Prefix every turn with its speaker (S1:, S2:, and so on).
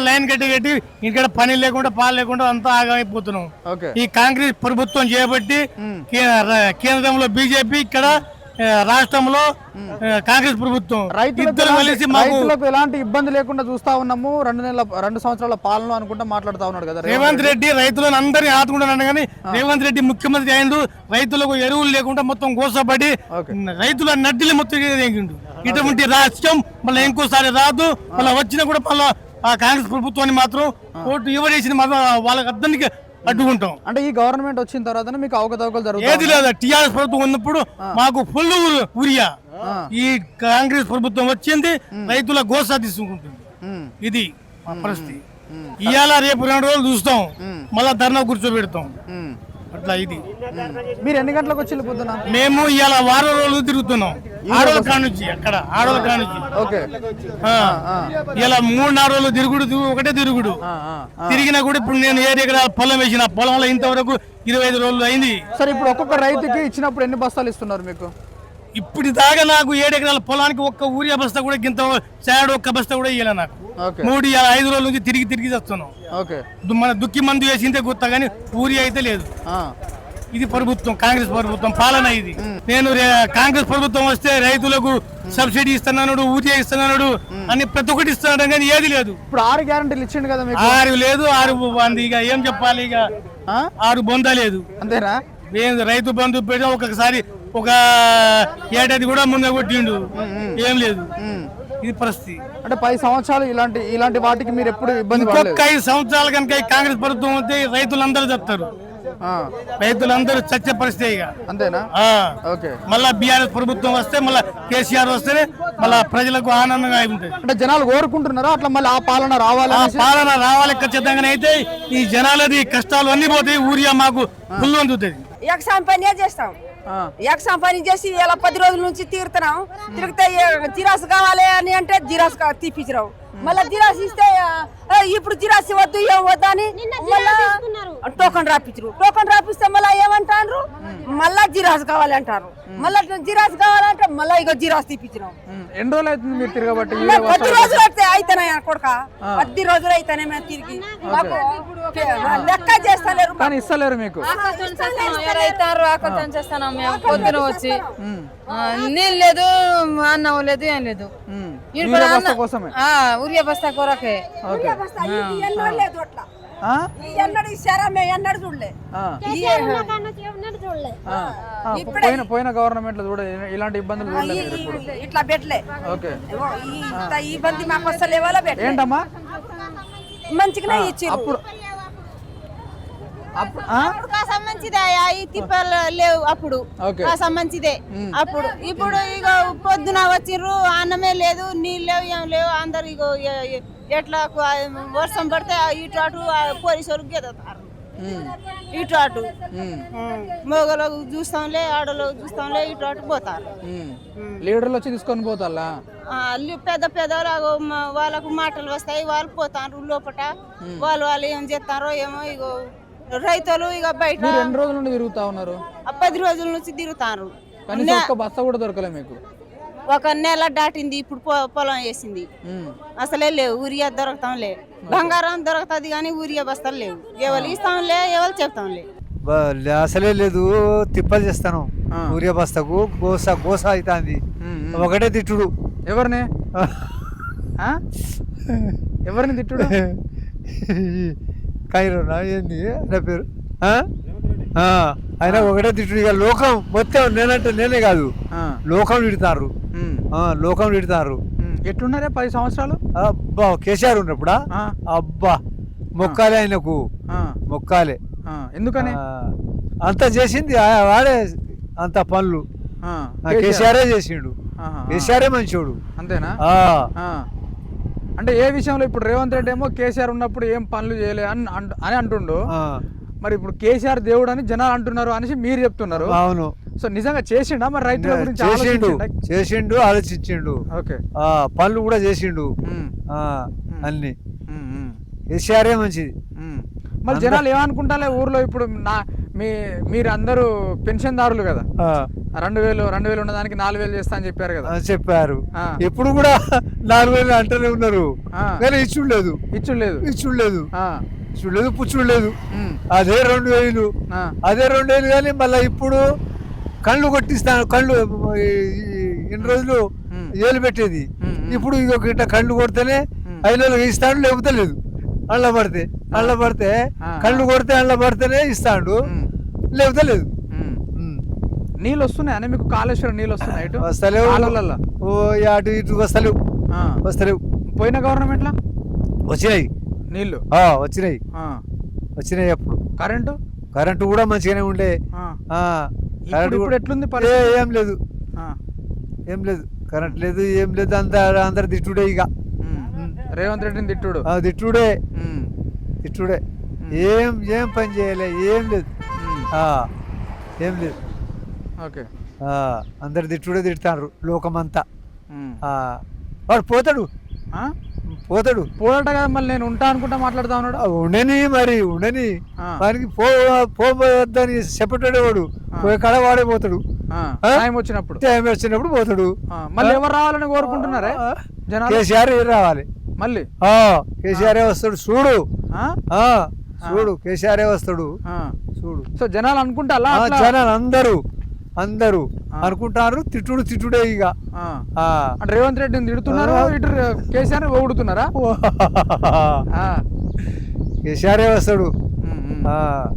S1: Line కట్టి ఇక్కడ పని లేకుండా పాలు లేకుండా అంతా ఆగమైపోతున్నాం. ఈ కాంగ్రెస్ ప్రభుత్వం చేయబట్టి కేంద్రంలో బీజేపీ, ఇక్కడ రాష్ట్రంలో కాంగ్రెస్ ప్రభుత్వం ఇద్దరు కలిసి
S2: రైతులకు ఎలాంటి ఇబ్బంది లేకుండా చూస్తా ఉన్నాము. 2 సంవత్సరాల పాలన అనుకుంటా మాట్లాడుతా ఉన్నాడు కదా
S1: రేవంత్ రెడ్డి. రైతులను అందరినీ ఆదుకుంటున్నాడు కానీ రేవంత్ రెడ్డి ముఖ్యమంత్రి అయిండు. రైతులకు ఎరువులు లేకుండా మొత్తం గోసపడి రైతుల నడ్డిలు మొత్తం తెగిండు. ఇటువంటి రాష్ట్రం మళ్ళీ ఇంకోసారి రాదు. మళ్ళీ వచ్చినా కూడా మళ్ళీ కాంగ్రెస్ ప్రభుత్వాన్ని మాత్రం ఓటు ఇవ్వడేసిన మాత్రం వాళ్ళకి అర్థానికి అడ్డుకుంటాం.
S2: అంటే ఈ గవర్నమెంట్ వచ్చిన తర్వాత మీకు అవకతవకలు జరుగుతాయి.
S1: ఏది లేదా టీఆర్ఎస్ ప్రభుత్వం ఉన్నప్పుడు మాకు ఫుల్ ఉరియా. ఈ కాంగ్రెస్ ప్రభుత్వం వచ్చింది, రైతుల గోసా తీసుకుంటుంది. ఇది పరిస్థితి. ఇవాళ రేపు 2 రోజులు చూస్తాం, మళ్ళా ధర్నా కూర్చోబెడతాం. అట్లా ఇది.
S2: మీరు ఎన్ని గంటలకు వచ్చి పొద్దున?
S1: మేము ఇవాళ 10 రోజులు తిరుగుతున్నాం. ఆడోళ్ళ కాడ నుంచి అక్కడ ఆడోళ్ళ కాడ నుంచి ఇలా 3-4 రోజులు తిరుగుడు, ఒకటే తిరుగుడు. తిరిగినా కూడా ఇప్పుడు నేను 7 ఎకరాల పొలం వేసిన పొలంలో ఇంతవరకు 25 రోజులు అయింది.
S2: సరే, ఇప్పుడు ఒక్కొక్క రైతుకి ఇచ్చినప్పుడు ఎన్ని బస్తాలు ఇస్తున్నారు మీకు?
S1: ఇప్పుడు దాకా నాకు 7 ఎకరాల పొలానికి ఒక్క ఊరియా బస్తా కూడా గింత చాడు ఒక్క బస్తా కూడా ఇవ్వలే నాకు. 5 రోజుల నుంచి తిరిగి వస్తున్నాం. మన దుక్కి మందు వేసిందే గుర్తా గానీ ఊరియా అయితే లేదు. ఇది ప్రభుత్వం, కాంగ్రెస్ ప్రభుత్వం పాలన ఇది. నేను కాంగ్రెస్ ప్రభుత్వం వస్తే రైతులకు సబ్సిడీ ఇస్తున్నాడు, ఊరియా ఇస్తున్నాడు అని ప్రతి ఒక్కటి ఇస్తున్నాడు కానీ ఏది లేదు.
S2: ఇప్పుడు 6 గ్యారంటీలు ఇచ్చిండు కదా మీకు?
S1: 6 లేదు, 6 బంధు. ఇక ఏం చెప్పాలి, ఇక 6 బొందా లేదు.
S2: అంతేనా?
S1: రైతు బంధు పెట్టా ఒకసారి ఒక ఏడాది కూడా ముందే కొట్టిండు, ఏం లేదు. ఇది పరిస్థితి.
S2: అంటే 10 సంవత్సరాలు ఇలాంటి వాటికి మీరు ఎప్పుడు ఇబ్బంది?
S1: ఇంకొక 5 సంవత్సరాల కనుక కాంగ్రెస్ ప్రభుత్వం వస్తే రైతులందరూ చెప్తారు, రైతులందరూ చచ్చే పరిస్థితి. ఇక
S2: అంతేనా?
S1: మళ్ళా బీఆర్ఎస్ ప్రభుత్వం వస్తే, మళ్ళా కేసీఆర్ వస్తేనే మళ్ళా ప్రజలకు ఆనందంగా ఉంటుంది.
S2: అంటే జనాలు కోరుకుంటున్నారా అట్లా మళ్ళీ ఆ పాలన
S1: రావాలి ఖచ్చితంగానే. అయితే ఈ జనాలది కష్టాలు అన్ని పోతాయి. ఊరియా మాకు ఫుల్ అందుతుంది.
S3: ఎక్సాం పని చేస్తాం. ఎక్సాం పని చేసి ఇలా 10 రోజుల నుంచి తిరుగుతున్నాం. తిరిగితే జిరాస్ కావాలి అని అంటే జిరాస్ తీపించరావు. మళ్ళా జిరాస్ ఇస్తే ఇప్పుడు జిరాస్ వద్దు ఏం వద్దా అని మళ్ళా టోకన్ రాపించరు. టోకన్ రాపిస్తే మళ్ళా ఏమంటారు, మళ్ళా జిరాస్ కావాలి అంటారు. మళ్ళా జిరాస్ కావాలంటే మళ్ళా ఇక జిరాస్ తీపించరావు.
S2: ఎన్ని రోజులు అవుతుంది మీరు తిరగబట్టి?
S3: 10 రోజులు అయితే అయితేనే కొడుక, 10 రోజులు అయితేనే మేము తిరిగి లెక్క చేస్తలేరు
S2: కానీ ఇస్తలేరు మీకు.
S4: చేస్తాను మేము పొద్దున వచ్చి నీళ్ళు లేదు, అన్నం లేదు, ఏం లేదు. ఊరియా బస్తా కొరకే.
S2: పోయిన గవర్నమెంట్ లో చూడ ఇలాంటి ఇబ్బందులు
S3: ఇట్లా పెట్టలే. ఈ ఇబ్బంది మాకు వస్తలే వాళ్ళ
S2: ఏంటమ్మా
S3: మంచిగానే ఇచ్చారు.
S4: మంచిదే, ఈ తిప్పలు లేవు అప్పుడు. మంచిదే అప్పుడు. ఇప్పుడు ఇక పొద్దున వచ్చిర్రు, అన్నమే లేదు, నీళ్ళు లేవు, ఏం లేవు. అందరు ఇక ఎట్లా వర్షం పడితే ఇటు అటు పోలీసు గెదుతారు. ఇటు అటు మగలకు చూస్తాంలే, ఆడలకు చూస్తాంలే, ఇటు అటు పోతారు.
S2: లీడర్లు వచ్చి తీసుకొని పోతారా?
S4: పెద్ద వాళ్ళకు మాటలు వస్తాయి, వాళ్ళు పోతారు లోపట. వాళ్ళు ఏం చేస్తారో ఏమో. ఇక రైతులు ఇక బయట
S2: 2 రోజుల నుండి తిరుగుతా ఉన్నారు.
S4: 10 రోజుల నుంచి తిరుగుతారు.
S2: బస్తా కూడా దొరకలే మీకు?
S4: 1 నెల దాటింది. ఇప్పుడు పొలం వేసింది, అసలే లేవు. ఊరియా దొరకతాంలే. బంగారం దొరుకుతుంది కానీ ఊరియా బస్తాలు లేవు. ఎవరు ఇస్తాంలే, ఎవరు చెప్తాంలే.
S5: అసలే లేదు. తిప్పలు చేస్తాను ఊరియా బస్తాకు. గోసా అవుతుంది. ఒకటే తిట్టుడు.
S2: ఎవరిని తిట్టుడు?
S5: కైరోనా ఏంది నా పేరు? ఆయన ఒకటే తిట్టుడు. ఇక లోకం మొత్తం నేనంటే నేనే కాదు, లోకం తిడతారు. లోకం తిడతారు.
S2: ఎట్లున్నారే 10 సంవత్సరాలు?
S5: అబ్బా కేసీఆర్ ఉన్నప్పుడా? అబ్బా మొక్కాలే ఆయనకు, మొక్కాలే.
S2: ఎందుకని?
S5: అంత చేసింది వాడే, అంత పనులు కేసీఆరే చేసిండు. కేసీఆరే మంచోడు.
S2: అంతేనా? అంటే ఏ విషయంలో? ఇప్పుడు రేవంత్ రెడ్డి ఏమో కేసీఆర్ ఉన్నప్పుడు ఏం పనులు చేయలే అని అంటుండు. మరి ఇప్పుడు కేసీఆర్ దేవుడు అని జనాలు అంటున్నారు అనేసి మీరు చెప్తున్నారు.
S5: అవును.
S2: సో నిజంగా చేసిండా మరి? రైతుల గురించి
S5: చేసిండు, ఆలోచించిండు. పనులు కూడా చేసిండు అన్ని. కేసీఆరే మంచిది.
S2: మరి జనాలు ఏమనుకుంటాలే ఊర్లో? ఇప్పుడు మీరు అందరూ పెన్షన్దారులు కదా, 2,000 ఉన్నదానికి 4,000 చేస్తా అని చెప్పారు కదా.
S5: చెప్పారు.
S2: ఆ.
S5: ఇప్పుడు కూడా 4,000 అంటూనే ఉన్నారు.
S2: ఆ.
S5: కానీ ఇచ్చుడులేదు పుచ్చుడులేదు. అదే 2,000 అదే 2,000 కానీ మళ్ళీ ఇప్పుడు కళ్ళు కొట్టిస్తాను. కళ్ళు ఇన్ని రోజులు ఏలు పెట్టేది, ఇప్పుడు ఇంకొక ఇట్లా కళ్ళు కొడితేనే 5,000 ఇస్తాడు, లేకపోతే లేదు. అళ్ళ పడితే కళ్ళు కొడితే అళ్ళ పడితేనే ఇస్తాడు, లేకపోతే లేదు.
S2: నీళ్ళు వస్తున్నాయని మీకు కాళేశ్వరం నీళ్ళు వస్తున్నాయి ఇటు
S5: వస్తలేవు,
S2: కాలువలల్లో?
S5: అటు ఇటు వస్తలేవు.
S2: పోయిన గవర్నమెంట్ లో
S5: వచ్చినాయి
S2: నీళ్లు,
S5: వచ్చినాయి. అప్పుడు కరెంటు కూడా మంచిగానే ఉండే.
S2: ఇప్పుడు ఎట్లుంది?
S5: ఏం లేదు కరెంట్ లేదు, ఏం లేదు. అందరు తిట్టుడే. ఇక
S2: రేవంత్ రెడ్డిని
S5: తిట్టుడే. ఏం పని చేయలే, ఏం లేదు.
S2: ఓకే,
S5: అందరు తిడతారు లోకమంతా. వాడు పోతాడు
S2: పోడట కదా. మళ్ళీ నేను ఉంటా అనుకుంటా మాట్లాడుతా ఉన్నాడు.
S5: ఉండని వానికి పోవద్దని చెప్పటాడు. వాడు పోయే కాడ వాడే పోతాడు.
S2: టైం వచ్చినప్పుడు
S5: పోతాడు.
S2: మళ్ళీ ఎవరు రావాలని కోరుకుంటున్నారే జనాలు?
S5: కేసీఆర్ రావాలి మళ్ళీ. కేసీఆర్ వస్తాడు చూడు. కేసీఆర్ వస్తాడు చూడు.
S2: సో జనాలు అనుకుంటా,
S5: జనాలు అందరూ అనుకుంటారు. తిట్టుడే. ఇక
S2: రేవంత్ రెడ్డిని తిడుతున్నారు, ఇటు కేసీఆర్ పొగుడుతున్నారా?
S5: కేసీఆర్ వస్తాడు.